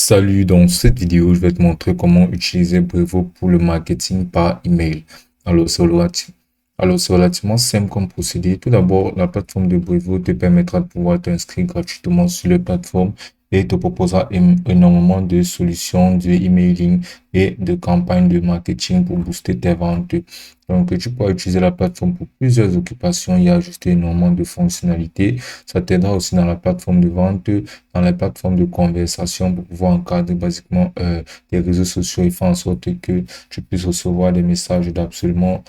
Salut, dans cette vidéo, je vais te montrer comment utiliser Brevo pour le marketing par email. Alors, c'est relativement simple comme procédé. Tout d'abord, la plateforme de Brevo te permettra de pouvoir t'inscrire gratuitement sur la plateforme et te proposera énormément de solutions de emailing et de campagnes de marketing pour booster tes ventes. Donc, tu pourras utiliser la plateforme pour plusieurs occupations et ajouter énormément de fonctionnalités. Ça t'aidera aussi dans la plateforme de vente, dans la plateforme de conversation pour pouvoir encadrer basiquement les réseaux sociaux et faire en sorte que tu puisses recevoir des messages d'absolument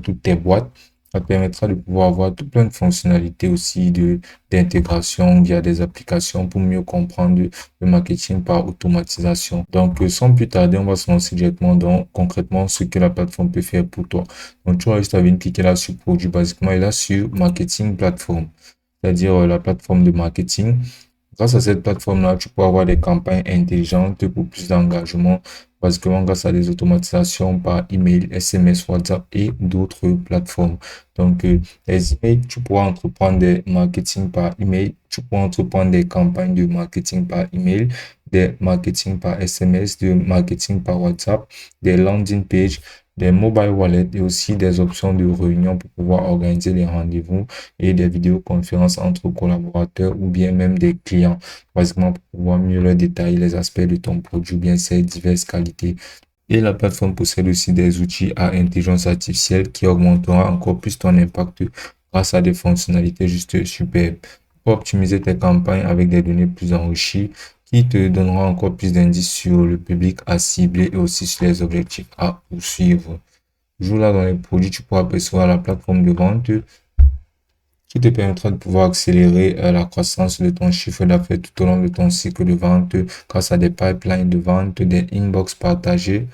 toutes tes boîtes. Ça te permettra de pouvoir avoir tout plein de fonctionnalités aussi d'intégration via des applications pour mieux comprendre le marketing par automatisation. Donc, sans plus tarder, on va se lancer directement dans concrètement ce que la plateforme peut faire pour toi. Donc, tu vas juste à venir cliquer là sur produit basiquement et là sur marketing plateforme, c'est-à-dire la plateforme de marketing. Grâce à cette plateforme-là, tu peux avoir des campagnes intelligentes pour plus d'engagement, basiquement grâce à des automatisations par email, SMS, WhatsApp et d'autres plateformes. Donc, les emails, tu pourras entreprendre des marketing par email, tu pourras entreprendre des campagnes de marketing par email, des marketing par SMS, de marketing par WhatsApp, des landing pages, des mobile wallets et aussi des options de réunion pour pouvoir organiser les rendez-vous et des vidéoconférences entre collaborateurs ou bien même des clients, basiquement pour pouvoir mieux leur détailler les aspects de ton produit ou bien ses diverses qualités. Et la plateforme possède aussi des outils à intelligence artificielle qui augmenteront encore plus ton impact grâce à des fonctionnalités juste superbes. Pour optimiser tes campagnes avec des données plus enrichies qui te donneront encore plus d'indices sur le public à cibler et aussi sur les objectifs à poursuivre. Toujours là dans les produits, tu pourras apercevoir la plateforme de vente qui te permettra de pouvoir accélérer la croissance de ton chiffre d'affaires tout au long de ton cycle de vente grâce à des pipelines de vente, des inbox partagés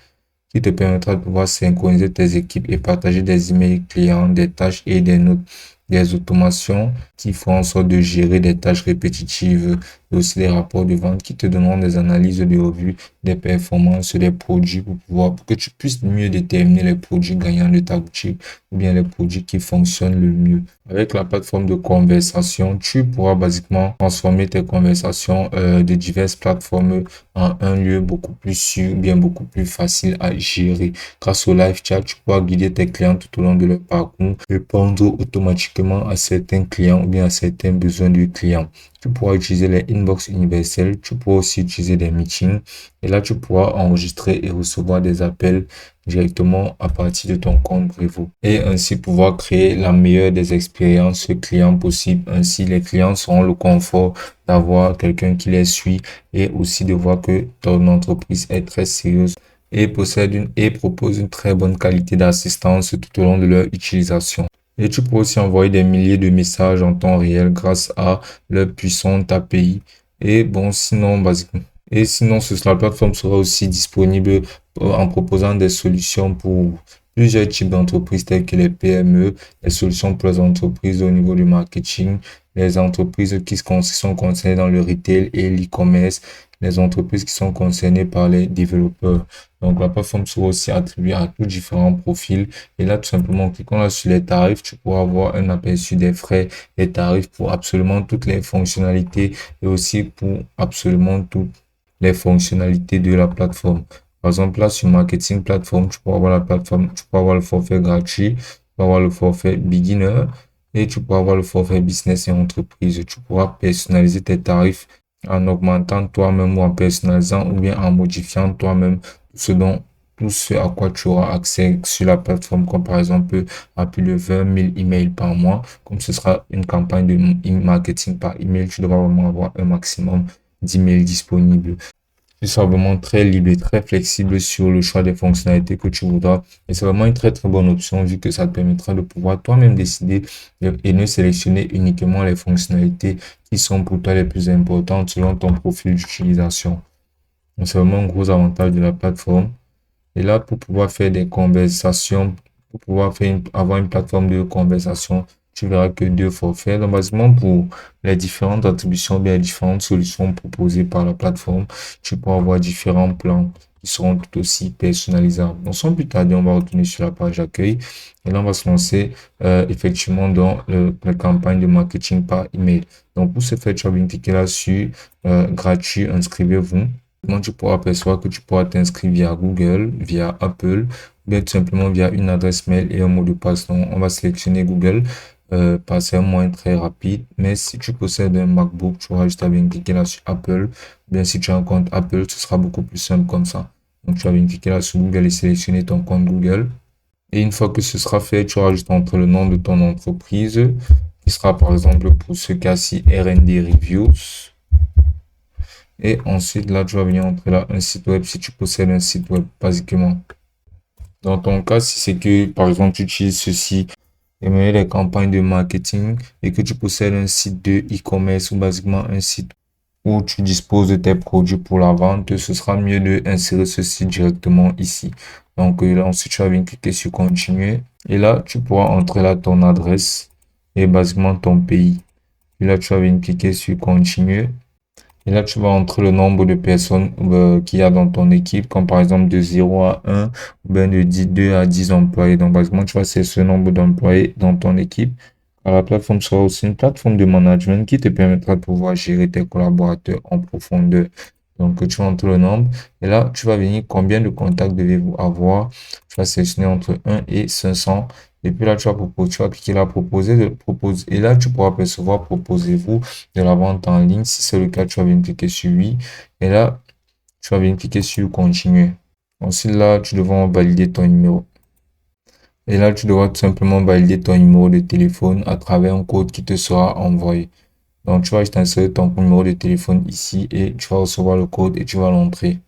qui te permettra de pouvoir synchroniser tes équipes et partager des emails clients, des tâches et des notes, des automations qui font en sorte de gérer des tâches répétitives et aussi des rapports de vente qui te donneront des analyses de revue des performances des produits pour que tu puisses mieux déterminer les produits gagnants de ta boutique ou bien les produits qui fonctionnent le mieux. Avec la plateforme de conversation, tu pourras basiquement transformer tes conversations de diverses plateformes en un lieu beaucoup plus sûr, bien beaucoup plus facile à gérer. Grâce au live chat, tu pourras guider tes clients tout au long de leur parcours, répondre automatiquement à certains clients ou bien à certains besoins du client. Tu pourras utiliser les inbox universels, tu pourras aussi utiliser des meetings et là tu pourras enregistrer et recevoir des appels directement à partir de ton compte Brevo et ainsi pouvoir créer la meilleure des expériences clients possible. Ainsi, les clients auront le confort d'avoir quelqu'un qui les suit et aussi de voir que ton entreprise est très sérieuse et propose une très bonne qualité d'assistance tout au long de leur utilisation. Et tu peux aussi envoyer des milliers de messages en temps réel grâce à leur puissante API. Et bon, sinon, basiquement. Et sinon, la plateforme sera aussi disponible en proposant des solutions pour plusieurs types d'entreprises telles que les PME, les solutions pour les entreprises au niveau du marketing, les entreprises sont concernées dans le retail et l'e-commerce, les entreprises qui sont concernées par les développeurs. Donc, la plateforme sera aussi attribuée à tous différents profils. Et là, tout simplement, en cliquant là sur les tarifs, tu pourras avoir un aperçu des frais et tarifs pour absolument toutes les fonctionnalités et aussi pour absolument toutes les fonctionnalités de la plateforme. Par exemple, là, sur Marketing Plateforme, tu pourras avoir la plateforme, tu pourras avoir le forfait gratuit, tu pourras avoir le forfait beginner et tu pourras avoir le forfait business et entreprise. Tu pourras personnaliser tes tarifs en augmentant toi-même ou en personnalisant ou bien en modifiant toi-même ce dont tout ce à quoi tu auras accès sur la plateforme, comme par exemple à plus de 20 000 emails par mois. Comme ce sera une campagne de marketing par email, tu devras vraiment avoir un maximum d'emails disponibles. Tu seras vraiment très libre et très flexible sur le choix des fonctionnalités que tu voudras. Et c'est vraiment une très très bonne option vu que ça te permettra de pouvoir toi-même décider et ne sélectionner uniquement les fonctionnalités qui sont pour toi les plus importantes selon ton profil d'utilisation. Donc, c'est vraiment un gros avantage de la plateforme. Et là, pour pouvoir faire des conversations, pour pouvoir avoir une plateforme de conversation, tu verras que deux forfaits. Donc, basiquement, pour les différentes attributions, bien les différentes solutions proposées par la plateforme, tu peux avoir différents plans qui seront tout aussi personnalisables. Donc, sans plus tarder, on va retourner sur la page d'accueil. Et là, on va se lancer effectivement dans la campagne de marketing par email. Donc, pour ce faire, tu vas bien cliquer là sur gratuit, inscrivez-vous. Comment tu pourras apercevoir que tu pourras t'inscrire via Google, via Apple, ou bien tout simplement via une adresse mail et un mot de passe. Donc, on va sélectionner Google parce que c'est un moyen très rapide. Mais si tu possèdes un MacBook, tu auras juste à venir cliquer là sur Apple. Bien, si tu as un compte Apple, ce sera beaucoup plus simple comme ça. Donc, tu vas venir cliquer là sur Google et sélectionner ton compte Google. Et une fois que ce sera fait, tu auras juste à entrer le nom de ton entreprise, qui sera par exemple pour ce cas-ci R&D Reviews. Et ensuite, là, tu vas venir entrer là un site web si tu possèdes un site web, basiquement. Dans ton cas, si c'est que, par exemple, tu utilises ceci et mener des campagnes de marketing et que tu possèdes un site de e-commerce ou basiquement un site où tu disposes de tes produits pour la vente, ce sera mieux de insérer ceci directement ici. Donc là, ensuite, tu vas venir cliquer sur continuer et là, tu pourras entrer là ton adresse et basiquement ton pays. Et là, tu vas venir cliquer sur continuer. Et là, tu vas entrer le nombre de personnes qu'il y a dans ton équipe, comme par exemple de 0 à 1, ou bien de 2 à 10 employés. Donc, basiquement, tu vas sélectionner ce nombre d'employés dans ton équipe. Alors, la plateforme sera aussi une plateforme de management qui te permettra de pouvoir gérer tes collaborateurs en profondeur. Donc, tu vas entrer le nombre. Et là, tu vas venir combien de contacts devez-vous avoir. Tu vas sélectionner entre 1 et 500. Et puis là, tu vas cliquer là, proposer. Et là, tu pourras percevoir, proposez-vous de la vente en ligne. Si c'est le cas, tu vas venir cliquer sur oui. Et là, tu vas venir cliquer sur continuer. Ensuite, là, tu devras valider ton numéro. Et là, tu devras tout simplement valider ton numéro de téléphone à travers un code qui te sera envoyé. Donc, tu vas juste insérer ton numéro de téléphone ici et tu vas recevoir le code et tu vas l'entrer.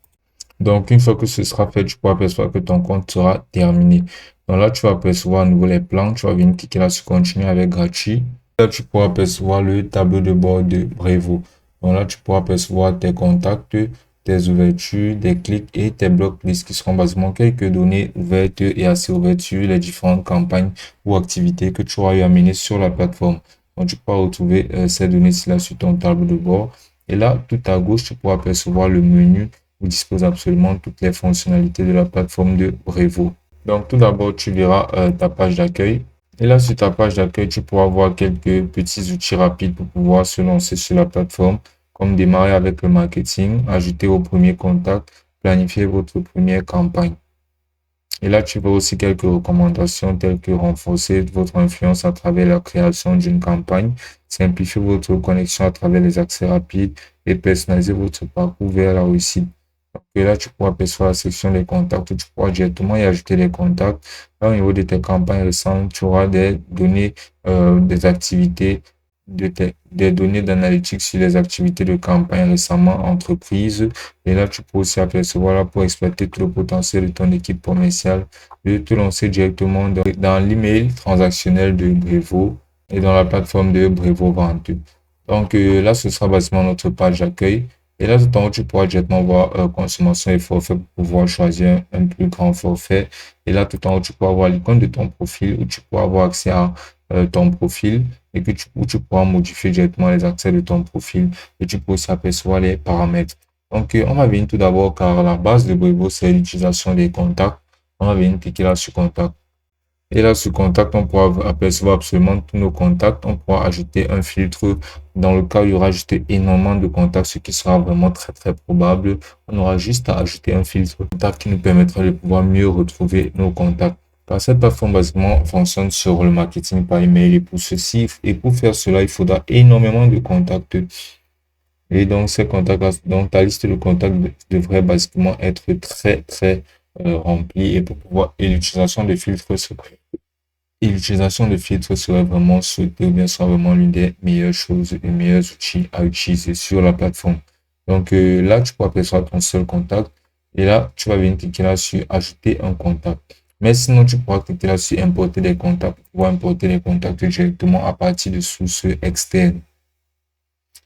Donc, une fois que ce sera fait, tu pourras apercevoir que ton compte sera terminé. Donc là, tu vas apercevoir à nouveau les plans. Tu vas venir cliquer là sur continuer avec gratuit. Là, tu pourras apercevoir le tableau de bord de Brevo. Donc là, tu pourras apercevoir tes contacts, tes ouvertures, des clics et tes blocklists qui seront basiquement quelques données ouvertes et assez ouvertes sur les différentes campagnes ou activités que tu auras eu à mener sur la plateforme. Donc, tu pourras retrouver ces données-ci là sur ton tableau de bord. Et là, tout à gauche, tu pourras apercevoir le menu où dispose absolument toutes les fonctionnalités de la plateforme de Brevo. Donc, tout d'abord, tu verras ta page d'accueil. Et là, sur ta page d'accueil, tu pourras voir quelques petits outils rapides pour pouvoir se lancer sur la plateforme, comme démarrer avec le marketing, ajouter vos premiers contacts, planifier votre première campagne. Et là, tu vois aussi quelques recommandations telles que renforcer votre influence à travers la création d'une campagne, simplifier votre connexion à travers les accès rapides et personnaliser votre parcours vers la réussite. Et là, tu pourras apercevoir la section des contacts où tu pourras directement y ajouter les contacts. Là, au niveau de tes campagnes récentes, tu auras des données, des activités, des données d'analytics sur les activités de campagne récemment entreprises. Et là, tu peux aussi apercevoir là pour exploiter tout le potentiel de ton équipe commerciale, de te lancer directement dans l'email transactionnel de Brevo et dans la plateforme de Brevo Vente. Donc là, ce sera basiquement notre page d'accueil. Et là, tout en haut, tu pourras directement voir consommation et forfait pour pouvoir choisir un plus grand forfait. Et là, tout en haut, tu pourras voir l'icône de ton profil où tu pourras avoir accès à ton profil et où tu pourras modifier directement les accès de ton profil et tu peux aussi apercevoir les paramètres. Donc, on va venir tout d'abord car la base de Brevo, c'est l'utilisation des contacts. On va venir cliquer là sur contact. Et là, sur contact, on pourra apercevoir absolument tous nos contacts. On pourra ajouter un filtre. Dans le cas où il y aura juste énormément de contacts, ce qui sera vraiment très, très probable. On aura juste à ajouter un filtre contact qui nous permettra de pouvoir mieux retrouver nos contacts. Car cette plateforme, basiquement, fonctionne sur le marketing par email. Et pour faire cela, il faudra énormément de contacts. Et donc, ces contacts, donc ta liste de contacts devrait basiquement être très, très remplie. Et pour pouvoir, et l'utilisation de filtres et l'utilisation de filtres serait vraiment souhaitée ou bien sera vraiment l'une des meilleures choses et meilleurs outils à utiliser sur la plateforme. Donc là, tu peux apercevoir ton seul contact et là, tu vas venir cliquer là sur ajouter un contact. Mais sinon, tu pourras cliquer là sur importer des contacts pour pouvoir importer les contacts directement à partir de sources externes,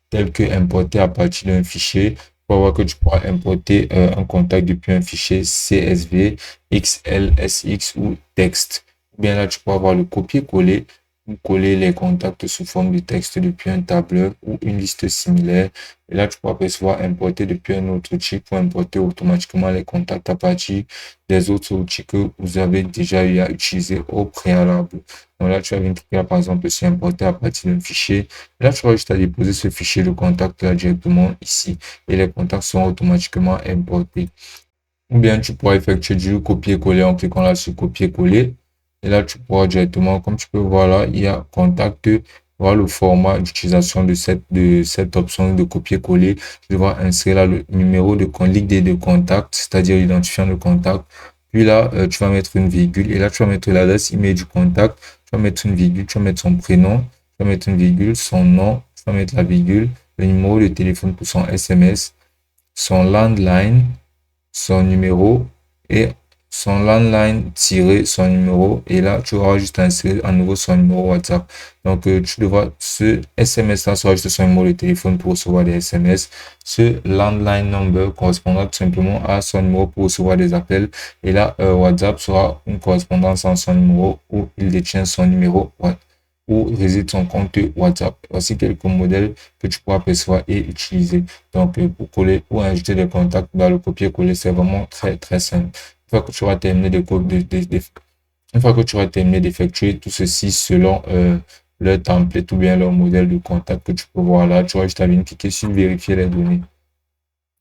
telles que importer à partir d'un fichier. Pour voir que tu pourras importer un contact depuis un fichier CSV, XLSX ou texte. Ou bien là, tu pourras avoir le copier-coller ou coller les contacts sous forme de texte depuis un tableur ou une liste similaire. Et là, tu pourras percevoir importer depuis un autre outil pour importer automatiquement les contacts à partir des autres outils que vous avez déjà eu à utiliser au préalable. Donc là, tu vas venir cliquer par exemple sur importer à partir d'un fichier. Là, tu auras juste à déposer ce fichier de contact là directement ici et les contacts seront automatiquement importés. Ou bien tu pourras effectuer du copier-coller en cliquant là sur copier-coller. Et là, tu pourras directement, comme tu peux voir là, il y a contact, voilà le format d'utilisation de cette option de copier-coller. Tu devras insérer là le numéro de l'ID de contact, c'est-à-dire l'identifiant de contact. Puis là, tu vas mettre une virgule et là, tu vas mettre l'adresse email du contact. Tu vas mettre une virgule, tu vas mettre son prénom, tu vas mettre une virgule, son nom, tu vas mettre la virgule, le numéro de téléphone pour son SMS, son landline, son numéro et son landline tiré son numéro et là tu auras juste insérer à nouveau son numéro WhatsApp. Donc tu devras ce SMS là sera juste son numéro de téléphone pour recevoir des SMS. Ce landline number correspondra tout simplement à son numéro pour recevoir des appels et là WhatsApp sera une correspondance en son numéro où il détient son numéro où réside son compte WhatsApp. Voici quelques modèles que tu pourras percevoir et utiliser. Donc, pour coller ou ajouter des contacts dans le copier-coller, c'est vraiment très, très simple. Une fois que tu auras terminé une fois que tu auras terminé d'effectuer tout ceci selon le template ou bien le modèle de contact que tu peux voir là, tu auras juste à venir cliquer sur vérifier les données.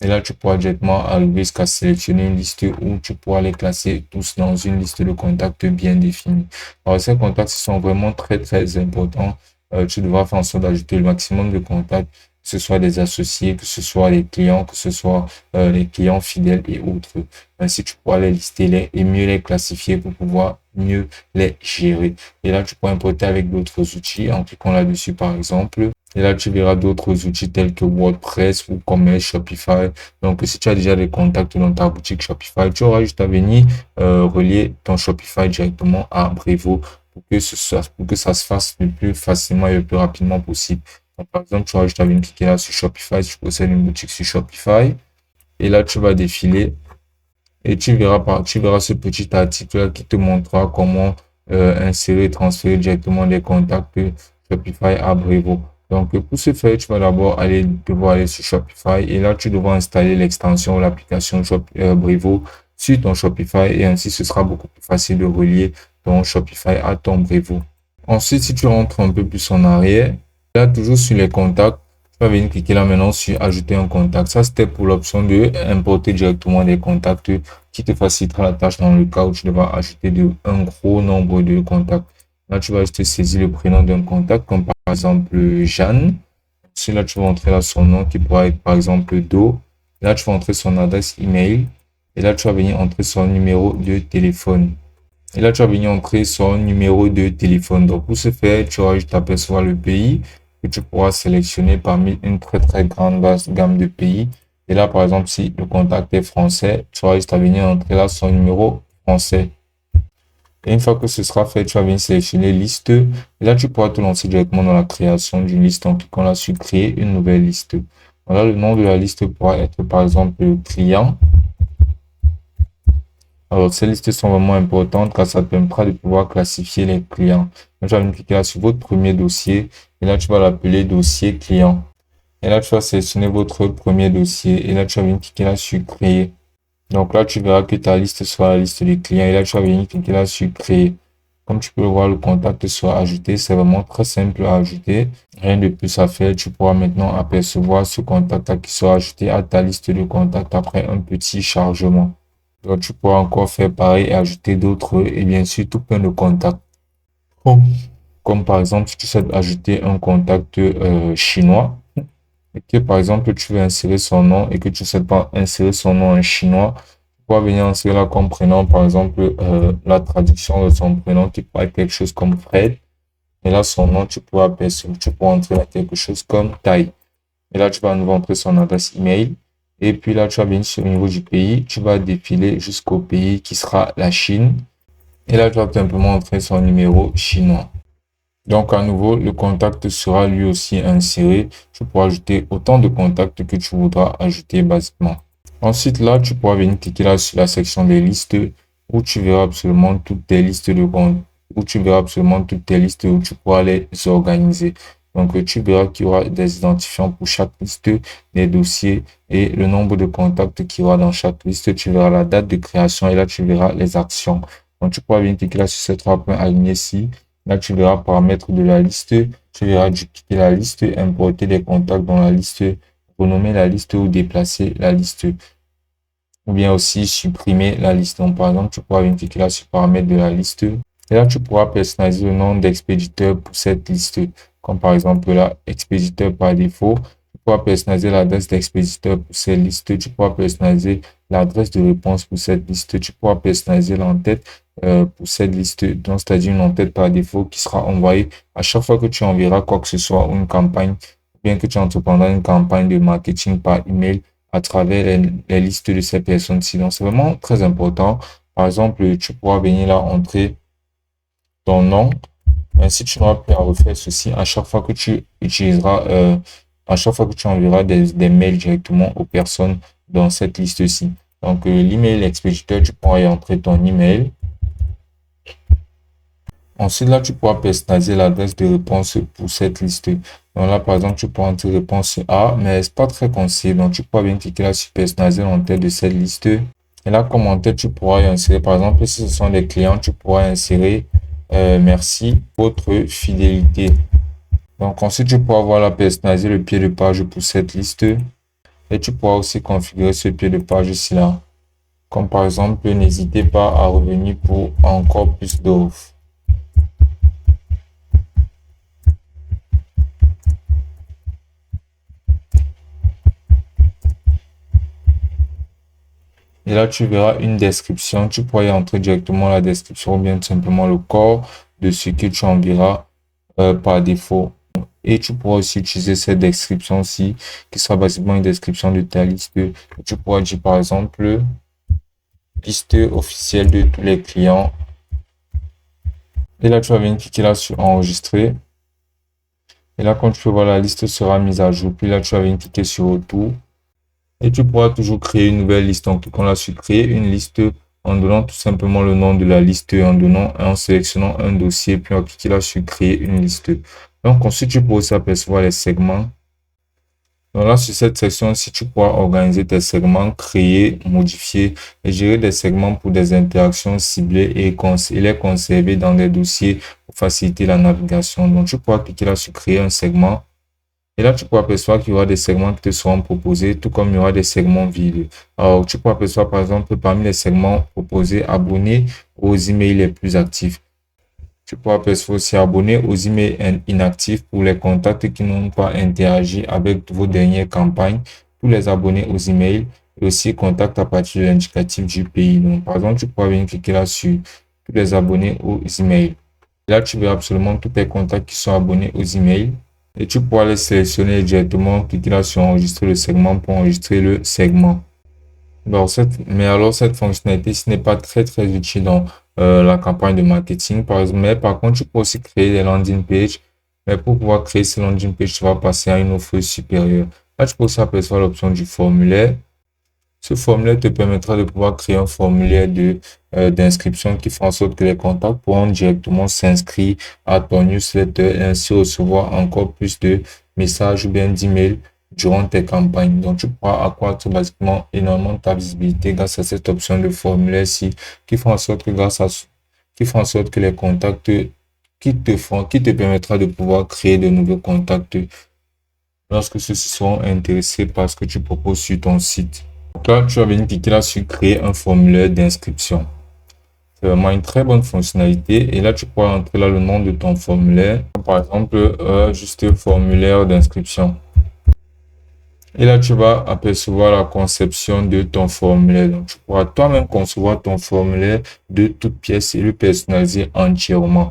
Et là, tu pourras directement arriver jusqu'à sélectionner une liste où tu pourras les classer tous dans une liste de contacts bien définie. Alors, ces contacts sont vraiment très, très importants. Tu devras faire en sorte d'ajouter le maximum de contacts, que ce soit des associés, que ce soit les clients, que ce soit les clients fidèles et autres. Ainsi, tu pourras les lister et mieux les classifier pour pouvoir mieux les gérer. Et là, tu pourras importer avec d'autres outils en cliquant là-dessus, par exemple. Et là, tu verras d'autres outils tels que WordPress ou comme Shopify. Donc, si tu as déjà des contacts dans ta boutique Shopify, tu auras juste à venir relier ton Shopify directement à Brevo pour que ça se fasse le plus facilement et le plus rapidement possible. Donc, par exemple, tu auras juste à venir cliquer là sur Shopify si tu possèdes une boutique sur Shopify. Et là, tu vas défiler et tu verras ce petit article là qui te montrera comment insérer et transférer directement des contacts Shopify à Brevo. Donc, pour ce faire, tu vas d'abord devoir aller sur Shopify et là, tu devras installer l'extension ou l'application Brevo sur ton Shopify et ainsi, ce sera beaucoup plus facile de relier ton Shopify à ton Brevo. Ensuite, si tu rentres un peu plus en arrière, là, toujours sur les contacts, tu vas venir cliquer là maintenant sur ajouter un contact. Ça, c'était pour l'option de importer directement des contacts qui te facilitera la tâche dans le cas où tu devras ajouter un gros nombre de contacts. Là, tu vas juste saisir le prénom d'un contact, comme par exemple Jeanne. Ensuite, là, tu vas entrer là son nom qui pourrait être par exemple Do. Là, tu vas entrer son adresse email. Et là, tu vas venir entrer son numéro de téléphone. Et là, tu vas venir entrer son numéro de téléphone. Donc, pour ce faire, tu auras juste à apercevoir le pays que tu pourras sélectionner parmi une très, très grande gamme de pays. Et là, par exemple, si le contact est français, tu auras juste à venir entrer là son numéro français. Et une fois que ce sera fait, tu vas venir sélectionner liste. Et là, tu pourras te lancer directement dans la création d'une liste en cliquant là sur créer une nouvelle liste. Voilà, le nom de la liste pourra être par exemple client. Alors, ces listes sont vraiment importantes car ça te permettra de pouvoir classifier les clients. Donc, tu vas cliquer là sur votre premier dossier et là, tu vas l'appeler dossier client. Et là, tu vas sélectionner votre premier dossier et là, tu vas venir cliquer là sur créer. Donc là, tu verras que ta liste sera la liste des clients et là, tu vas venir cliquer là sur créer. Comme tu peux le voir, le contact sera ajouté. C'est vraiment très simple à ajouter. Rien de plus à faire. Tu pourras maintenant apercevoir ce contact qui sera ajouté à ta liste de contacts après un petit chargement. Donc, tu pourras encore faire pareil et ajouter d'autres et bien sûr tout plein de contacts. Comme par exemple, si tu souhaites ajouter un contact chinois et que par exemple tu veux insérer son nom et que tu ne sais pas insérer son nom en chinois, tu pourras venir insérer là comme prénom, par exemple la traduction de son prénom qui pourrait être quelque chose comme Fred. Et là, son nom, tu pourras entrer là quelque chose comme Tai. Et là, tu vas nous entrer son adresse email. Et puis là, tu vas venir sur le niveau du pays. Tu vas défiler jusqu'au pays qui sera la Chine. Et là, tu vas tout simplement entrer son numéro chinois. Donc, à nouveau, le contact sera lui aussi inséré. Tu pourras ajouter autant de contacts que tu voudras ajouter basiquement. Ensuite, là, tu pourras venir cliquer là sur la section des listes où tu verras absolument toutes tes listes où tu verras absolument toutes tes listes où tu pourras les organiser. Donc, tu verras qu'il y aura des identifiants pour chaque liste, des dossiers et le nombre de contacts qu'il y aura dans chaque liste. Tu verras la date de création et là, tu verras les actions. Donc, tu pourras bien cliquer là sur ces trois points alignés ici. Là, tu verras paramètres de la liste. Tu verras dupliquer la liste, importer des contacts dans la liste, renommer la liste ou déplacer la liste. Ou bien aussi supprimer la liste. Donc, par exemple, tu pourras bien cliquer là sur paramètres de la liste. Et là, tu pourras personnaliser le nom d'expéditeur pour cette liste. Comme par exemple là, expéditeur par défaut. Tu pourras personnaliser l'adresse d'expéditeur pour cette liste. Tu pourras personnaliser l'adresse de réponse pour cette liste. Tu pourras personnaliser l'entête pour cette liste. Donc, c'est-à-dire une entête par défaut qui sera envoyée à chaque fois que tu enverras quoi que ce soit ou une campagne, ou bien que tu entreprendras une campagne de marketing par email à travers les listes de ces personnes-ci. Donc, c'est vraiment très important. Par exemple, tu pourras venir là entrer ton nom. Ainsi, tu n'auras plus à refaire ceci à chaque fois que tu utiliseras, à chaque fois que tu enverras des mails directement aux personnes dans cette liste-ci. Donc, l'email expéditeur, tu pourras y entrer ton email. Ensuite, là, tu pourras personnaliser l'adresse de réponse pour cette liste. Donc là, par exemple, tu pourras entrer réponse A, mais c'est pas très conseillé. Donc, tu pourras bien cliquer là sur personnaliser l'entête de cette liste. Et là, comme en tête, tu pourras y insérer, par exemple, si ce sont des clients, tu pourras insérer merci pour votre fidélité. Donc, ensuite, tu pourras voilà, personnaliser le pied de page pour cette liste. Et tu pourras aussi configurer ce pied de page ici là. Comme par exemple, n'hésitez pas à revenir pour encore plus d'offres. Et là, tu verras une description. Tu pourras y entrer directement la description ou bien tout simplement le corps de ce que tu enverras par défaut. Et tu pourras aussi utiliser cette description-ci qui sera basiquement une description de ta liste. Tu pourras dire par exemple liste officielle de tous les clients. Et là, tu vas venir cliquer là sur enregistrer. Et là, quand tu peux voir la liste sera mise à jour. Puis là, tu vas venir cliquer sur retour. Et tu pourras toujours créer une nouvelle liste. Donc, on a su créer une liste en donnant tout simplement le nom de la liste, en sélectionnant un dossier, puis on va cliquer là sur créer une liste. Donc, ensuite, tu pourras aussi apercevoir les segments. Donc là, sur cette section, si tu pourras organiser tes segments, créer, modifier et gérer des segments pour des interactions ciblées et les conserver dans des dossiers pour faciliter la navigation. Donc, tu pourras cliquer là sur créer un segment. Et là, tu pourras apercevoir qu'il y aura des segments qui te seront proposés, tout comme il y aura des segments vides. Alors, tu pourras apercevoir, par exemple, parmi les segments proposés, abonner aux emails les plus actifs. Tu pourras apercevoir aussi abonner aux emails inactifs pour les contacts qui n'ont pas interagi avec vos dernières campagnes, tous les abonnés aux emails et aussi contacts à partir de l'indicatif du pays. Donc, par exemple, tu pourras venir cliquer là sur tous les abonnés aux emails. Là, tu verras absolument tous tes contacts qui sont abonnés aux emails. Et tu pourras les sélectionner directement, cliquer là sur enregistrer le segment pour enregistrer le segment. Mais alors, cette fonctionnalité, ce n'est pas très utile dans la campagne de marketing, par exemple. Mais par contre, tu peux aussi créer des landing pages. Mais pour pouvoir créer ces landing pages, tu vas passer à une offre supérieure. Là, tu peux aussi apercevoir l'option du formulaire. Ce formulaire te permettra de pouvoir créer un formulaire d'inscription qui fera en sorte que les contacts pourront directement s'inscrire à ton newsletter et ainsi recevoir encore plus de messages ou bien d'emails durant tes campagnes. Donc, tu pourras accroître basiquement énormément ta visibilité grâce à cette option de formulaire-ci qui fera en sorte que qui fera en sorte que les contacts qui te permettra de pouvoir créer de nouveaux contacts lorsque ceux-ci seront intéressés par ce que tu proposes sur ton site. Donc là, tu vas venir cliquer là sur créer un formulaire d'inscription. C'est vraiment une très bonne fonctionnalité. Et là, tu pourras entrer là le nom de ton formulaire. Par exemple, juste formulaire d'inscription. Et là, tu vas apercevoir la conception de ton formulaire. Donc, tu pourras toi-même concevoir ton formulaire de toutes pièces et le personnaliser entièrement.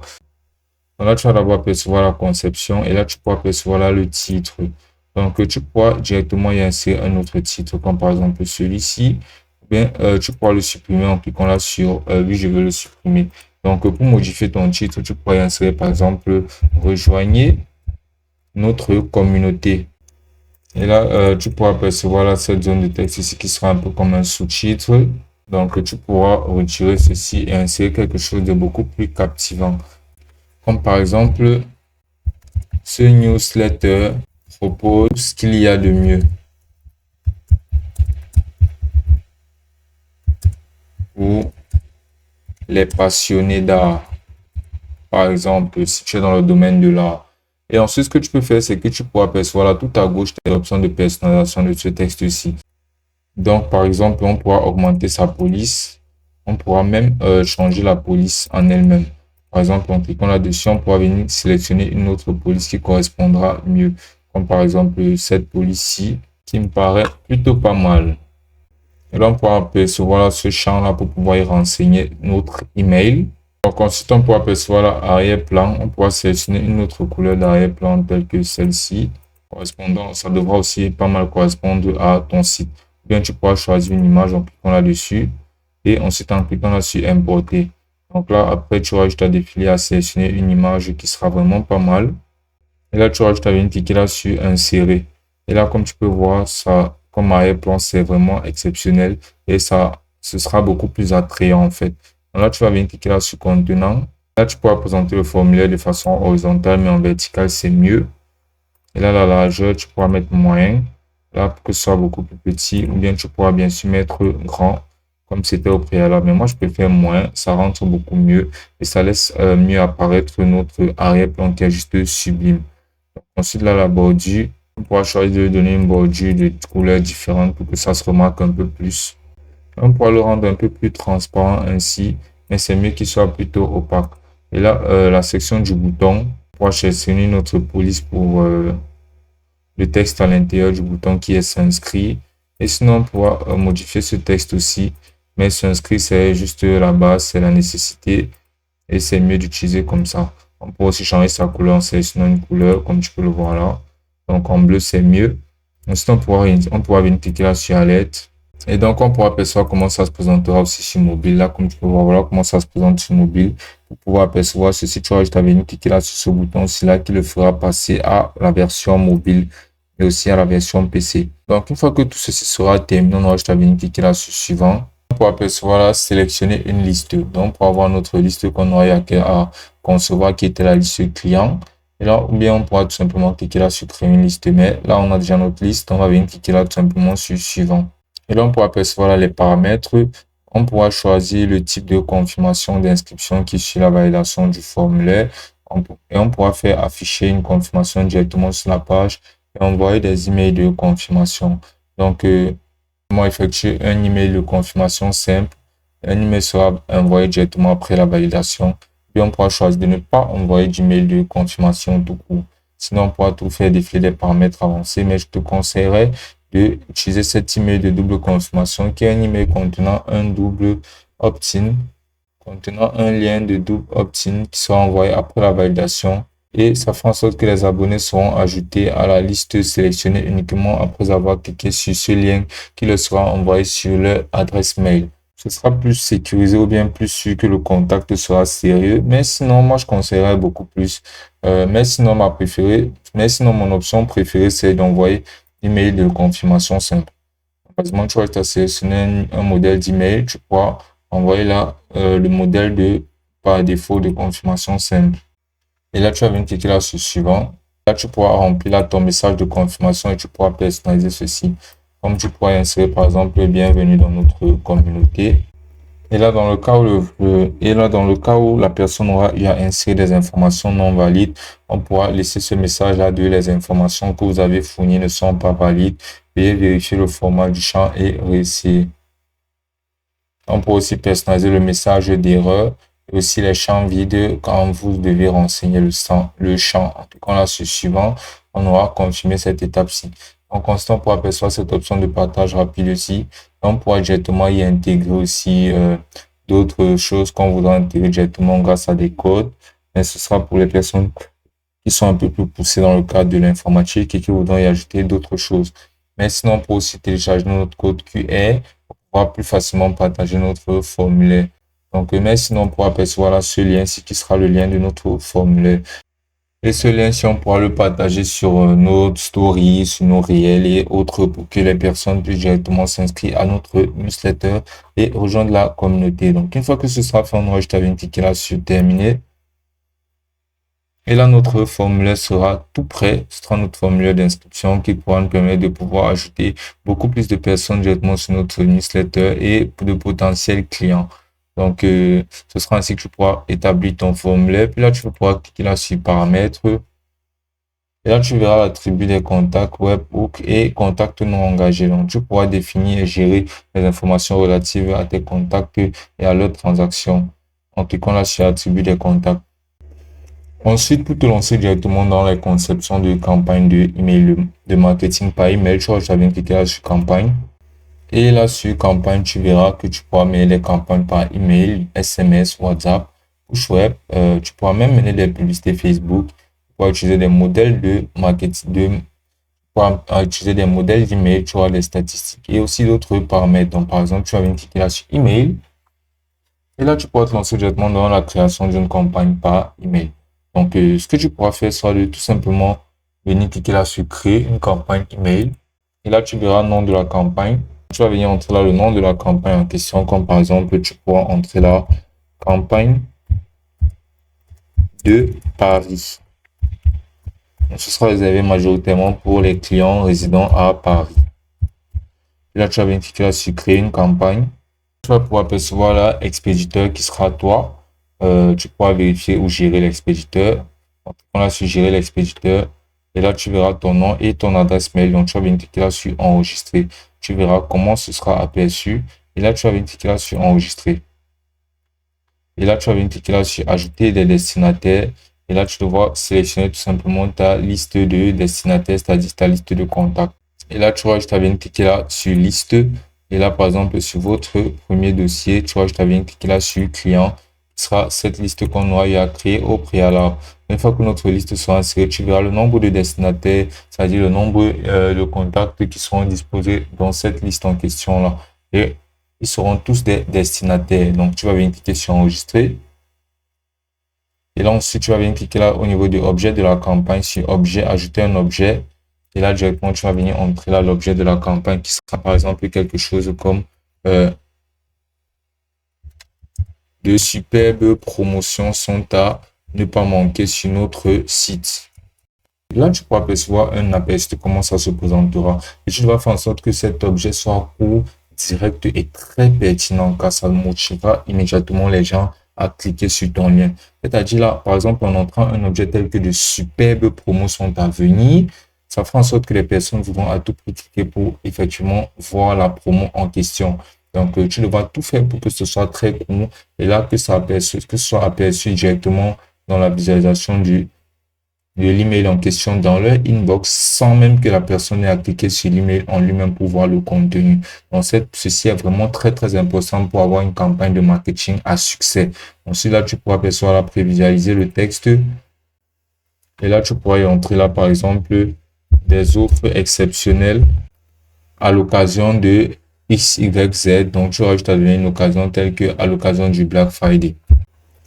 Donc là, tu vas d'abord apercevoir la conception et là, tu pourras apercevoir là le titre. Donc, tu pourras directement y insérer un autre titre, comme par exemple celui-ci. Bien, tu pourras le supprimer en cliquant là sur oui, je veux le supprimer. Donc, pour modifier ton titre, tu pourras y insérer par exemple rejoignez notre communauté. Et là, tu pourras apercevoir là cette zone de texte ici qui sera un peu comme un sous-titre. Donc, tu pourras retirer ceci et insérer quelque chose de beaucoup plus captivant. Comme par exemple, ce newsletter propose ce qu'il y a de mieux pour les passionnés d'art. Par exemple, si tu es dans le domaine de l'art. Et ensuite, ce que tu peux faire, c'est que tu pourras apercevoir là tout à gauche des options de personnalisation de ce texte-ci. Donc, par exemple, on pourra augmenter sa police. On pourra même changer la police en elle-même. Par exemple, en cliquant là-dessus, on pourra venir sélectionner une autre police qui correspondra mieux. Comme par exemple cette police-ci, qui me paraît plutôt pas mal. Et là, on pourra apercevoir ce champ-là pour pouvoir y renseigner notre email. Donc, ensuite, on pourra apercevoir l'arrière-plan. On pourra sélectionner une autre couleur d'arrière-plan telle que celle-ci. Correspondant, ça devra aussi pas mal correspondre à ton site. Bien, tu pourras choisir une image en cliquant là-dessus et ensuite en cliquant là sur importer. Donc là, après, tu auras juste à défiler à sélectionner une image qui sera vraiment pas mal. Et là, tu auras juste à venir cliquer là sur insérer. Et là, comme tu peux voir, ça, comme arrière-plan, c'est vraiment exceptionnel et ça, ce sera beaucoup plus attrayant en fait. Donc là, tu vas venir cliquer là sur contenant. Là, tu pourras présenter le formulaire de façon horizontale, mais en verticale, c'est mieux. Et là, la largeur, tu pourras mettre moyen. Là, pour que ce soit beaucoup plus petit. Ou bien tu pourras bien sûr mettre grand, comme c'était au préalable. Mais moi, je préfère moins. Ça rentre beaucoup mieux. Et ça laisse mieux apparaître notre arrière-plan qui est juste sublime. Ensuite, là, la bordure. On pourra choisir de donner une bordure de couleurs différentes pour que ça se remarque un peu plus. On pourra le rendre un peu plus transparent ainsi, mais c'est mieux qu'il soit plutôt opaque. Et là, la section du bouton, on pourra sélectionner notre police pour le texte à l'intérieur du bouton qui est s'inscrit. Et sinon, on pourra modifier ce texte aussi. Mais s'inscrit, c'est juste la base, c'est la nécessité. Et c'est mieux d'utiliser comme ça. On peut aussi changer sa couleur en sélectionnant une couleur, comme tu peux le voir là. Donc en bleu, c'est mieux. Ensuite, on pourra venir cliquer là sur alerte. Et donc, on pourra apercevoir comment ça se présentera aussi sur mobile. Là, comme tu peux voir, voilà comment ça se présente sur mobile. Pour pouvoir apercevoir ceci, tu vas juste à venir cliquer là sur ce bouton aussi là qui le fera passer à la version mobile et aussi à la version PC. Donc, une fois que tout ceci sera terminé, on aura juste à venir cliquer là sur suivant. Pour apercevoir là, sélectionner une liste. Donc, pour avoir notre liste qu'on aurait à concevoir qui était la liste client. Et là, ou bien on pourra tout simplement cliquer là sur créer une liste. Mais là, on a déjà notre liste. On va venir cliquer là tout simplement sur suivant. Et là, on pourra apercevoir là les paramètres. On pourra choisir le type de confirmation d'inscription qui suit la validation du formulaire. Et on pourra faire afficher une confirmation directement sur la page et envoyer des emails de confirmation. Donc, comment effectuer un email de confirmation simple. Un email sera envoyé directement après la validation. Puis on pourra choisir de ne pas envoyer d'email de confirmation tout court. Sinon, on pourra tout faire défiler des paramètres avancés, mais je te conseillerais d'utiliser cet email de double confirmation qui est un email contenant un double opt-in, contenant un lien de double opt-in qui sera envoyé après la validation et ça fera en sorte que les abonnés seront ajoutés à la liste sélectionnée uniquement après avoir cliqué sur ce lien qui leur sera envoyé sur leur adresse mail. Ce sera plus sécurisé ou bien plus sûr que le contact sera sérieux, mais sinon, moi, je conseillerais beaucoup plus. Mais sinon, mon option préférée, c'est d'envoyer email de confirmation simple. Par exemple, tu vas sélectionner un modèle d'email, tu pourras envoyer là le modèle de par défaut de confirmation simple. Et là, tu vas venir cliquer là sur suivant. Là, tu pourras remplir là ton message de confirmation et tu pourras personnaliser ceci. Comme tu pourras insérer par exemple bienvenue dans notre communauté. Et là, dans le cas où la personne aura eu à insérer des informations non valides, on pourra laisser ce message là de les informations que vous avez fournies ne sont pas valides. Veuillez vérifier le format du champ et réessayer. On peut aussi personnaliser le message d'erreur et aussi les champs vides quand vous devez renseigner le champ. En tout cas, là, sur suivant, on aura confirmé cette étape-ci. Donc, ensuite, on pourra apercevoir cette option de partage rapide aussi. On pourra directement y intégrer aussi d'autres choses qu'on voudra intégrer directement grâce à des codes. Mais ce sera pour les personnes qui sont un peu plus poussées dans le cadre de l'informatique et qui voudront y ajouter d'autres choses. Mais sinon, on peut aussi télécharger notre code QR plus facilement partager notre formulaire. Donc, mais sinon, on pourra apercevoir là ce lien, ce qui sera le lien de notre formulaire. Et ce lien, si on pourra le partager sur nos stories, sur nos réels et autres pour que les personnes puissent directement s'inscrire à notre newsletter et rejoindre la communauté. Donc, une fois que ce sera fait, on aura juste à venir cliquer là sur terminer. Et là, notre formulaire sera tout prêt. Ce sera notre formulaire d'inscription qui pourra nous permettre de pouvoir ajouter beaucoup plus de personnes directement sur notre newsletter et de potentiels clients. Donc, ce sera ainsi que tu pourras établir ton formulaire. Puis là, tu vas pouvoir cliquer là sur paramètres. Et là, tu verras l'attribut des contacts webhook et contacts non engagés. Donc, tu pourras définir et gérer les informations relatives à tes contacts et à leurs transactions en cliquant là sur l'attribut des contacts. Ensuite, pour te lancer directement dans la conception de campagne de email, de marketing par email, tu vas bien cliquer là sur campagne. Et là, sur campagne, tu verras que tu pourras mener des campagnes par email, SMS, WhatsApp, push web. Tu pourras même mener des publicités Facebook. Tu pourras utiliser des modèles de marketing, utiliser des modèles d'email, tu auras des statistiques et aussi d'autres paramètres. Donc, par exemple, tu vas venir cliquer là sur email. Et là, tu pourras te lancer directement dans la création d'une campagne par email. Donc, ce que tu pourras faire sera de tout simplement venir cliquer là sur créer une campagne email. Et là, tu verras le nom de la campagne. Tu vas venir entrer là le nom de la campagne en question, comme par exemple, tu pourras entrer là campagne de Paris. Donc, ce sera réservé majoritairement pour les clients résidant à Paris. Et là, tu vas venir cliquer là sur créer une campagne. Tu vas pouvoir percevoir là expéditeur qui sera toi. Tu pourras vérifier ou gérer l'expéditeur. On a sur gérer l'expéditeur. Et là, tu verras ton nom et ton adresse mail. Donc, tu vas venir cliquer là sur enregistrer. Tu verras comment ce sera aperçu. Et là, tu vas venir cliquer là sur enregistrer. Et là, tu vas venir cliquer là sur ajouter des destinataires. Et là, tu devras sélectionner tout simplement ta liste de destinataires, c'est-à-dire ta liste de contacts. Et là, tu vas juste à venir cliquer là sur liste. Et là, par exemple, sur votre premier dossier, tu vas juste à venir cliquer là sur client. Ce sera cette liste qu'on aura eu à créer au préalable. Une fois que notre liste sera insérée, tu verras le nombre de destinataires, c'est-à-dire le nombre de contacts qui seront disposés dans cette liste en question-là. Et ils seront tous des destinataires. Donc, tu vas venir cliquer sur enregistrer. Et là, ensuite, tu vas venir cliquer là au niveau de objet de la campagne sur objet, ajouter un objet. Et là, directement, tu vas venir entrer là l'objet de la campagne qui sera par exemple quelque chose comme de superbes promotions sont à ne pas manquer sur notre site. Là, tu pourras percevoir un aperçu de comment ça se présentera. Et tu dois faire en sorte que cet objet soit court, direct et très pertinent car ça motivera immédiatement les gens à cliquer sur ton lien. C'est-à-dire là, par exemple, en entrant un objet tel que de superbes promos sont à venir, ça fera en sorte que les personnes voudront à tout prix cliquer pour effectivement voir la promo en question. Donc, tu devras tout faire pour que ce soit très court et là, que ce soit aperçu directement dans la visualisation de l'email en question dans leur inbox sans même que la personne ait à cliquer sur l'email en lui-même pour voir le contenu. Donc, ceci est vraiment très, très important pour avoir une campagne de marketing à succès. Ensuite, là, tu pourras percevoir la prévisualiser le texte. Et là, tu pourras y entrer là, par exemple, des offres exceptionnelles à l'occasion de X, Y, Z. Donc, tu auras juste à donner une occasion telle que à l'occasion du Black Friday.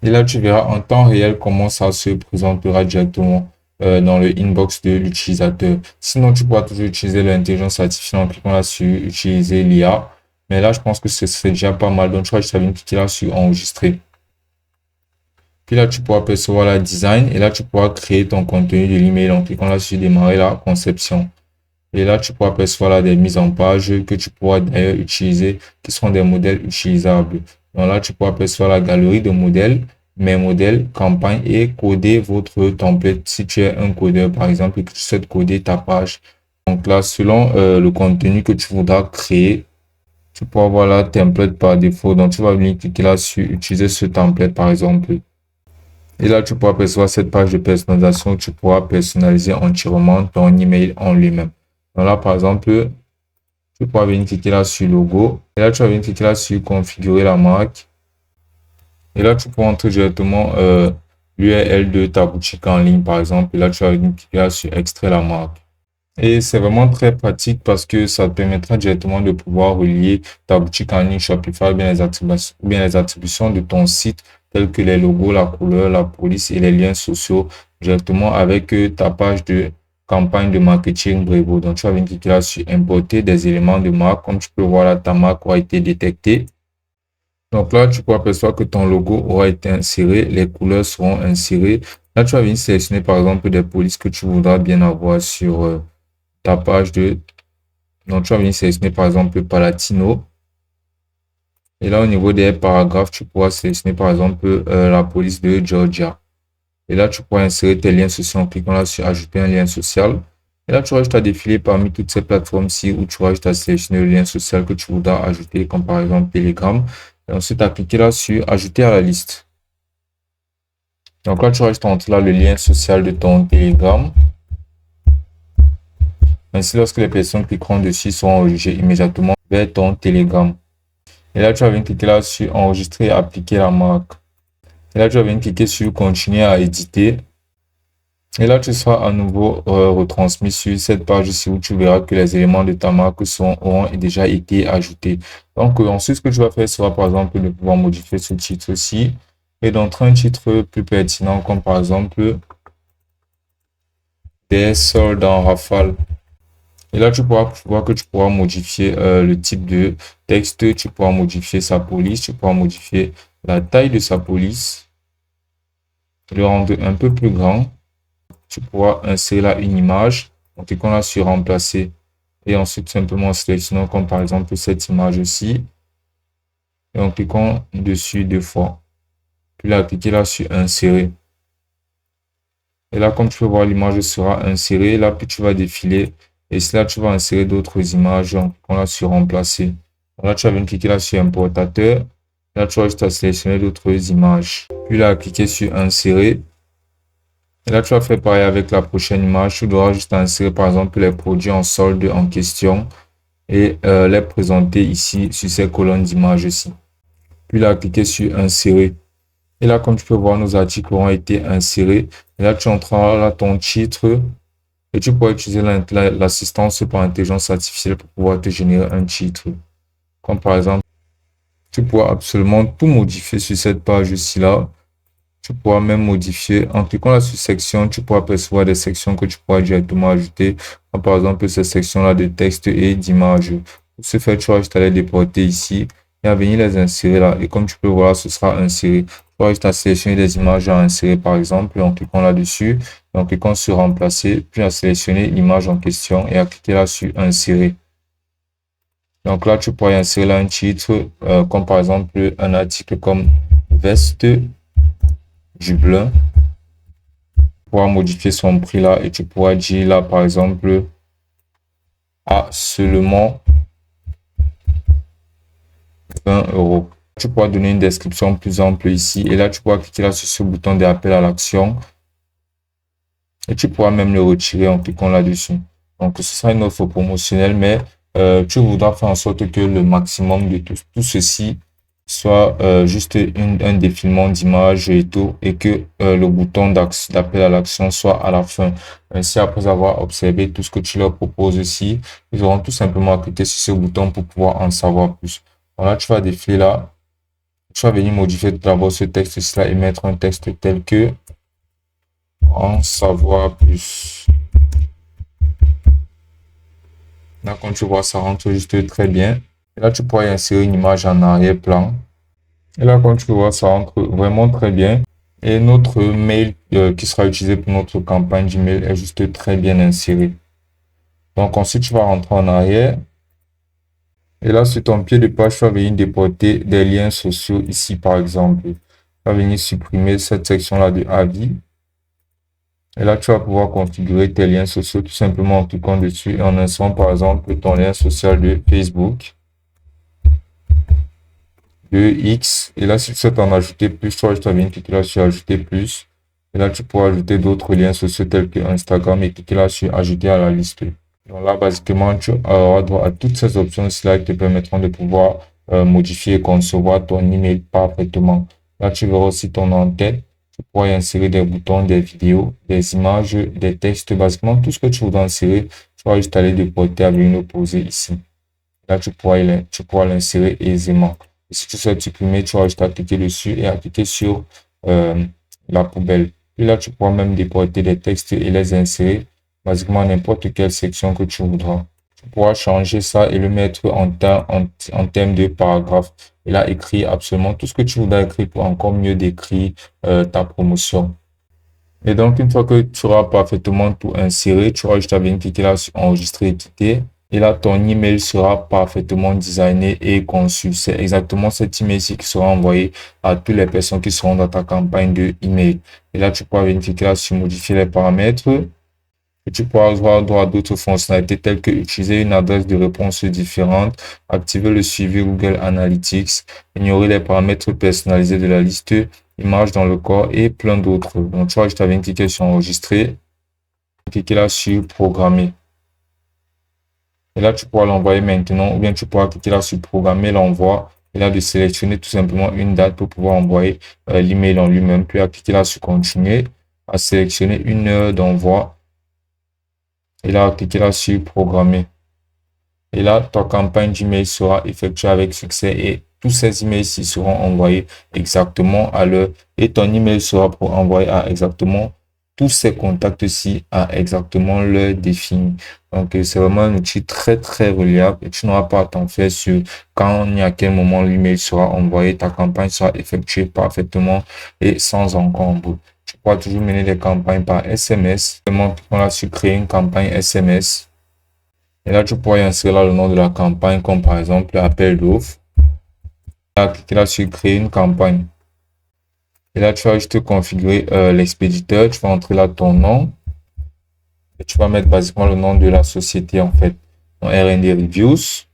Et là, tu verras en temps réel comment ça se présentera directement dans le inbox de l'utilisateur. Sinon, tu pourras toujours utiliser l'intelligence artificielle en cliquant là sur utiliser l'IA. Mais là, je pense que ce serait déjà pas mal. Donc, tu vas juste cliquer là sur enregistrer. Puis là, tu pourras percevoir la design et là, tu pourras créer ton contenu de l'email en cliquant là sur démarrer la conception. Et là, tu pourras percevoir là des mises en page que tu pourras d'ailleurs utiliser, qui sont des modèles utilisables. Donc là, tu pourras percevoir la galerie de modèles, mes modèles, campagne et coder votre template. Si tu es un codeur, par exemple, et que tu souhaites coder ta page. Donc là, selon le contenu que tu voudras créer, tu pourras voir la template par défaut. Donc, tu vas venir cliquer là sur utiliser ce template, par exemple. Et là, tu pourras percevoir cette page de personnalisation où tu pourras personnaliser entièrement ton email en lui-même. Donc là, par exemple, tu pourras venir cliquer là sur logo. Et là, tu vas venir cliquer là sur configurer la marque. Et là, tu pourras entrer directement l'URL de ta boutique en ligne, par exemple. Et là, tu vas venir cliquer là sur extraire la marque. Et c'est vraiment très pratique parce que ça te permettra directement de pouvoir relier ta boutique en ligne Shopify, bien les attributions de ton site, tels que les logos, la couleur, la police et les liens sociaux directement avec ta page de campagne de marketing Brevo. Donc, tu vas venir cliquer là sur importer des éléments de marque. Comme tu peux voir là, ta marque aura été détectée. Donc là, tu peux apercevoir que ton logo aura été inséré, les couleurs seront insérées. Là, tu vas venir sélectionner par exemple des polices que tu voudras bien avoir sur ta page de... Donc, tu vas venir sélectionner par exemple Palatino. Et là, au niveau des paragraphes, tu pourras sélectionner par exemple la police de Georgia. Et là, tu pourras insérer tes liens sociaux en cliquant là sur ajouter un lien social. Et là, tu auras juste à défiler parmi toutes ces plateformes-ci où tu auras juste à sélectionner le lien social que tu voudras ajouter, comme par exemple Telegram. Et ensuite, à cliquer là sur ajouter à la liste. Donc là, tu auras juste à entrer là le lien social de ton Telegram. Ainsi, lorsque les personnes cliqueront dessus, seront redirigées immédiatement vers ton Telegram. Et là, tu vas venir cliquer là sur enregistrer et appliquer la marque. Et là, tu vas venir cliquer sur continuer à éditer. Et là, tu seras à nouveau retransmis sur cette page ici où tu verras que les éléments de ta marque auront déjà été ajoutés. Donc, ensuite, ce que tu vas faire sera par exemple de pouvoir modifier ce titre-ci et d'entrer un titre plus pertinent comme par exemple des soldes en rafale. Et là, tu pourras voir que tu pourras modifier le type de texte, tu pourras modifier sa police, tu pourras modifier la taille de sa police, le rendre un peu plus grand. Tu pourras insérer là une image en cliquant là sur remplacer et ensuite simplement en sélectionnant comme par exemple cette image-ci et en cliquant dessus deux fois. Puis là, cliquer là sur insérer. Et là, comme tu peux voir, l'image sera insérée. Là, puis tu vas défiler. Et là, tu vas insérer d'autres images en cliquant là sur remplacer. Là, tu vas venir cliquer là sur importateur. Là, tu vas juste à sélectionner d'autres images. Puis là, cliquer sur insérer. Et là, tu vas faire pareil avec la prochaine image. Tu dois juste insérer par exemple les produits en solde en question et les présenter ici sur ces colonnes d'images ici. Puis là, cliquer sur insérer. Et là, comme tu peux voir, nos articles auront été insérés. Et là, tu entreras là ton titre et tu pourras utiliser l'assistance par intelligence artificielle pour pouvoir te générer un titre. Comme par exemple, tu pourras absolument tout modifier sur cette page ici là. Tu pourras même modifier. En cliquant là sur section, tu pourras percevoir des sections que tu pourras directement ajouter. Comme par exemple, ces sections-là de texte et d'images. Pour ce faire, tu vas juste aller déporter ici et à venir les insérer là. Et comme tu peux voir, ce sera inséré. Tu vas juste à sélectionner des images à insérer par exemple en cliquant là-dessus. En cliquant sur remplacer, puis à sélectionner l'image en question et à cliquer là sur insérer. Donc là, tu pourras insérer là un titre comme par exemple un article comme veste Dublin. Tu pourras modifier son prix là et tu pourras dire là par exemple à seulement 20 €. Tu pourras donner une description plus ample ici et là tu pourras cliquer là sur ce bouton d'appel à l'action et tu pourras même le retirer en cliquant là-dessus. Donc ce sera une offre promotionnelle, mais tu voudras faire en sorte que le maximum de tout ceci soit juste un défilement d'image et tout, et que le bouton d'appel à l'action soit à la fin. Ainsi, après avoir observé tout ce que tu leur proposes ici, ils auront tout simplement à cliquer sur ce bouton pour pouvoir en savoir plus. Voilà, tu vas défiler là. Tu vas venir modifier tout d'abord ce texte-ci et mettre un texte tel que en savoir plus. Là, comme tu vois, ça rentre juste très bien. Et là, tu pourras insérer une image en arrière-plan. Et là, comme tu peux voir, ça rentre vraiment très bien. Et notre mail qui sera utilisé pour notre campagne d'email est juste très bien inséré. Donc ensuite, tu vas rentrer en arrière. Et là, sur ton pied de page, tu vas venir déporter des liens sociaux ici, par exemple. Tu vas venir supprimer cette section-là de avis. Et là, tu vas pouvoir configurer tes liens sociaux tout simplement en cliquant dessus et en insérant, par exemple, ton lien social de Facebook, de X. Et là, si tu souhaites en ajouter plus, tu vas venir cliquer là sur ajouter plus. Et là, tu pourras ajouter d'autres liens sociaux tels que Instagram et cliquer là sur ajouter à la liste. Donc là, basiquement, tu auras droit à toutes ces options-là qui te permettront de pouvoir modifier et concevoir ton email parfaitement. Là, tu verras aussi ton en-tête. Tu pourras y insérer des boutons, des vidéos, des images, des textes, basiquement tout ce que tu voudras insérer. Tu vas juste aller déporter avec une opposée ici. Là, tu pourras l'insérer aisément. Et si tu souhaites supprimer, tu vas juste à cliquer dessus et à cliquer sur la poubelle. Et là, tu pourras même déporter des textes et les insérer basiquement n'importe quelle section que tu voudras. Tu pourras changer ça et le mettre en termes de paragraphe. Et là, écrire absolument tout ce que tu voudras écrire pour encore mieux décrire ta promotion. Et donc, une fois que tu auras parfaitement tout inséré, tu auras juste à venir cliquer là sur enregistrer et quitter. Et là, ton email sera parfaitement designé et conçu. C'est exactement cet email-ci qui sera envoyé à toutes les personnes qui seront dans ta campagne de email. Et là, tu pourras venir cliquer là sur modifier les paramètres. Et tu pourras avoir droit à d'autres fonctionnalités telles que utiliser une adresse de réponse différente, activer le suivi Google Analytics, ignorer les paramètres personnalisés de la liste, image dans le corps et plein d'autres. Donc, tu vois, je t'avais cliqué sur enregistrer, cliquer là sur programmer. Et là, tu pourras l'envoyer maintenant ou bien tu pourras cliquer là sur programmer l'envoi et là de sélectionner tout simplement une date pour pouvoir envoyer l'email en lui-même. Puis à cliquer là sur continuer, à sélectionner une heure d'envoi. Et là, cliquez là sur programmer. Et là, ta campagne d'email sera effectuée avec succès et tous ces emails-ci seront envoyés exactement à l'heure et ton email sera pour envoyer à exactement tous ces contacts-ci à exactement l'heure définie. Donc, c'est vraiment un outil très, très reliable et tu n'auras pas à t'en faire sur quand et à quel moment l'email sera envoyé. Ta campagne sera effectuée parfaitement et sans encombre. Tu pourras toujours mener des campagnes par SMS. Seulement, cliquons là sur créer une campagne SMS. Et là, tu pourras insérer là le nom de la campagne, comme par exemple appel d'offres. Là, cliquez là sur créer une campagne. Et là, tu vas juste configurer l'expéditeur. Tu vas entrer là ton nom. Et tu vas mettre basiquement le nom de la société en fait. Donc, R&D Reviews.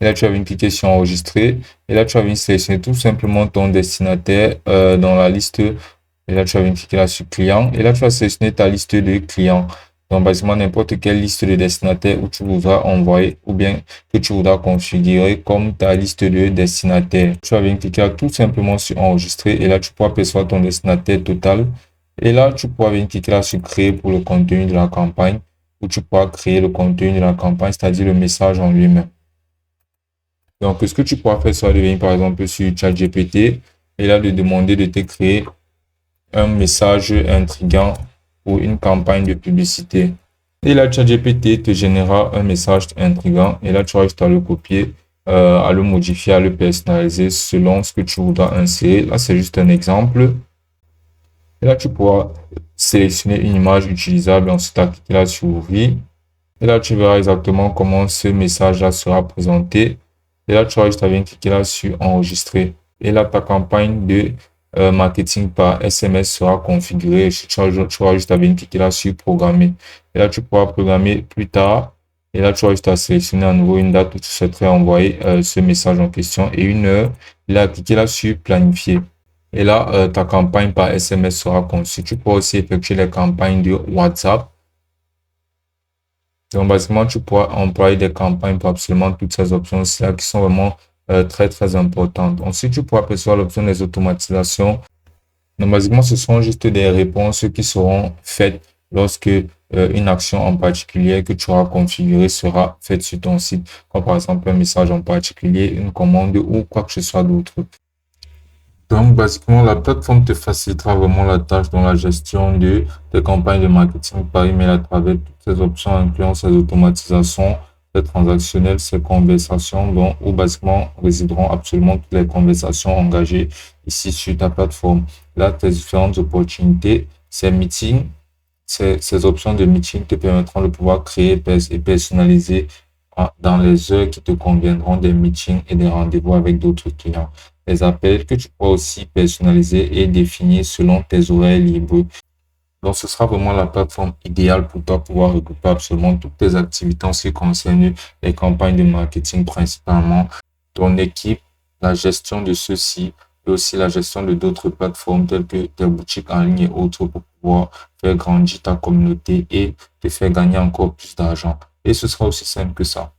Et là, tu vas venir cliquer sur enregistrer. Et là, tu vas venir sélectionner tout simplement ton destinataire dans la liste. Et là, tu vas venir cliquer là sur client. Et là, tu vas sélectionner ta liste de clients. Donc, basiquement, n'importe quelle liste de destinataires où tu voudras envoyer ou bien que tu voudras configurer comme ta liste de destinataires. Tu vas venir cliquer là tout simplement sur enregistrer. Et là, tu pourras percevoir ton destinataire total. Et là, tu pourras venir cliquer là sur créer pour le contenu de la campagne. Où tu pourras créer le contenu de la campagne, c'est-à-dire le message en lui-même. Donc, ce que tu pourras faire, c'est de venir par exemple sur ChatGPT et là de demander de te créer un message intriguant ou une campagne de publicité. Et là, ChatGPT te générera un message intriguant et là, tu auras juste à le copier, à le modifier, à le personnaliser selon ce que tu voudras insérer. Là, c'est juste un exemple. Et là, tu pourras sélectionner une image utilisable, ensuite cliquer là sur ouvrir. Et là, tu verras exactement comment ce message-là sera présenté. Et là, tu auras juste à venir cliquer là sur enregistrer. Et là, ta campagne de marketing par SMS sera configurée. Tu auras juste à venir cliquer là sur programmer. Et là, tu pourras programmer plus tard. Et là, tu auras juste à sélectionner à nouveau une date où tu souhaiterais envoyer ce message en question et une heure. Et là, cliquer là sur planifier. Et là, ta campagne par SMS sera conçue. Tu pourras aussi effectuer les campagnes de WhatsApp. Donc, basiquement, tu pourras employer des campagnes pour absolument toutes ces options-là qui sont vraiment très, très importantes. Ensuite, tu pourras percevoir l'option des automatisations. Donc, basiquement, ce sont juste des réponses qui seront faites lorsque une action en particulier que tu auras configurée sera faite sur ton site, comme par exemple un message en particulier, une commande ou quoi que ce soit d'autre. Donc, basiquement, la plateforme te facilitera vraiment la tâche dans la gestion de tes campagnes de marketing par email à travers toutes ces options, incluant ces automatisations, ces transactionnels, ces conversations, où basiquement résideront absolument toutes les conversations engagées ici sur ta plateforme. Là, tes différentes opportunités, ces meetings, ces options de meeting te permettront de pouvoir créer et personnaliser dans les heures qui te conviendront des meetings et des rendez-vous avec d'autres clients. Les appels que tu pourras aussi personnaliser et définir selon tes horaires libres. Donc, ce sera vraiment la plateforme idéale pour toi pouvoir regrouper absolument toutes tes activités en ce qui concerne les campagnes de marketing principalement, ton équipe, la gestion de ceux-ci et aussi la gestion de d'autres plateformes telles que tes boutiques en ligne et autres pour pouvoir faire grandir ta communauté et te faire gagner encore plus d'argent. Et ce sera aussi simple que ça.